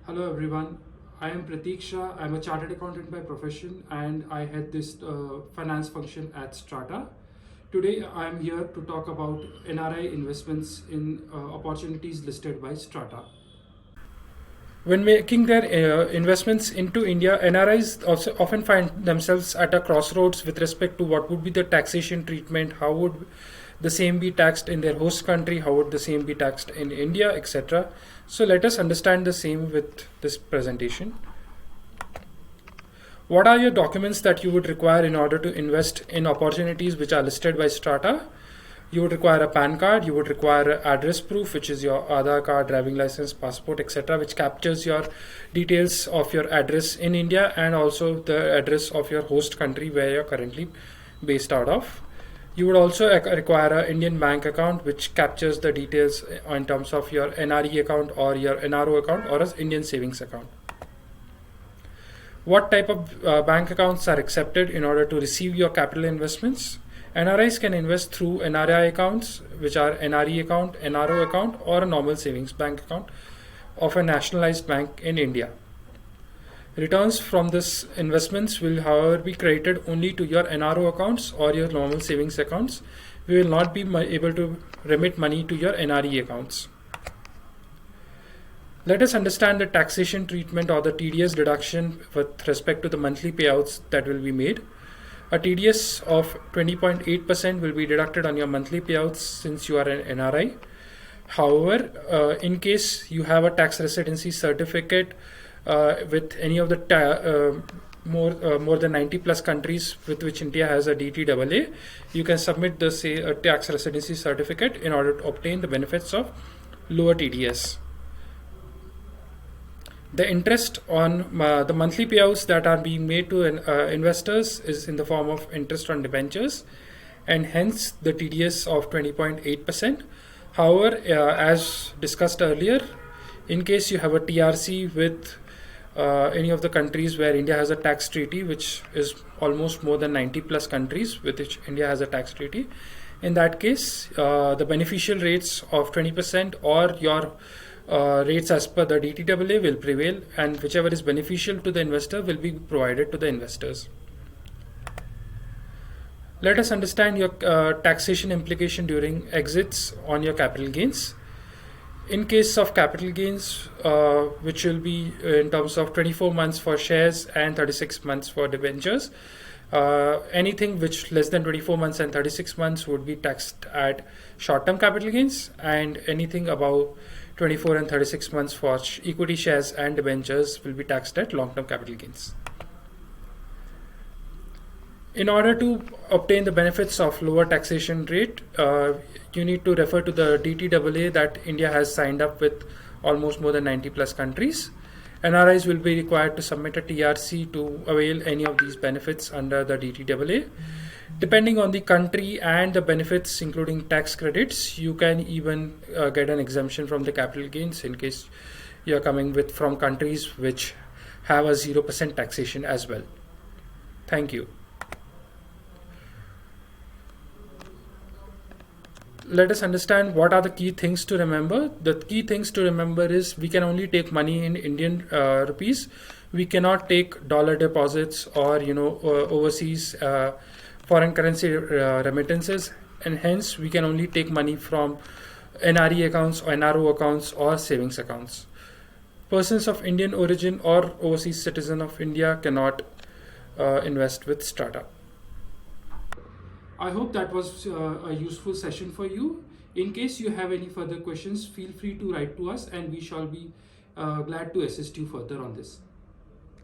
Hello everyone, I am Pratiksha. I'm a chartered accountant by profession and I head this finance function at Strata. Today I am here to talk about NRI investments in opportunities listed by Strata. When making their investments into India, NRIs also often find themselves at a crossroads with respect to what would be the taxation treatment, how would the same be taxed in their host country, how would the same be taxed in India, etc. So let us understand the same with this presentation. What are your documents that you would require in order to invest in opportunities which are listed by Strata? You would require a PAN card, you would require an address proof, which is your Aadhaar card, driving license, passport, etc., which captures your details of your address in India and also the address of your host country where you're currently based out of. You would also require an Indian bank account, which captures the details in terms of your NRE account or your NRO account or an Indian savings account. What type of bank accounts are accepted in order to receive your capital investments? NRIs can invest through NRI accounts, which are NRE account, NRO account, or a normal savings bank account of a nationalized bank in India. Returns from this investments will, however, be credited only to your NRO accounts or your normal savings accounts. We will not be able to remit money to your NRE accounts. Let us understand the taxation treatment or the TDS deduction with respect to the monthly payouts that will be made. A TDS of 20.8% will be deducted on your monthly payouts since you are an NRI. However, in case you have a tax residency certificate with any of the more than 90 plus countries with which India has a DTAA, you can submit the tax residency certificate in order to obtain the benefits of lower TDS. The interest on the monthly payouts that are being made to investors is in the form of interest on debentures, and hence the TDS of 20.8%. However, as discussed earlier, in case you have a TRC with any of the countries where India has a tax treaty, which is almost more than 90 plus countries with which India has a tax treaty, in that case, the beneficial rates of 20% or your rates as per the DTAA will prevail, and whichever is beneficial to the investor will be provided to the investors. Let us understand your taxation implication during exits on your capital gains. In case of capital gains, which will be in terms of 24 months for shares and 36 months for debentures, anything which less than 24 months and 36 months would be taxed at short-term capital gains, and anything above 24 and 36 months for equity shares and debentures will be taxed at long-term capital gains. In order to obtain the benefits of lower taxation rate, you need to refer to the DTAA that India has signed up with almost more than 90 plus countries. NRIs will be required to submit a TRC to avail any of these benefits under the DTAA. Depending on the country and the benefits, including tax credits, you can even get an exemption from the capital gains in case you're coming from countries which have a 0% taxation as well. Thank you. Let us understand what are the key things to remember. The key things to remember is we can only take money in Indian rupees. We cannot take dollar deposits or overseas foreign currency remittances, and hence we can only take money from NRE accounts or NRO accounts or savings accounts. Persons of Indian origin or overseas citizen of India cannot invest with Strata. I hope that was a useful session for you. In case you have any further questions, feel free to write to us and we shall be glad to assist you further on this.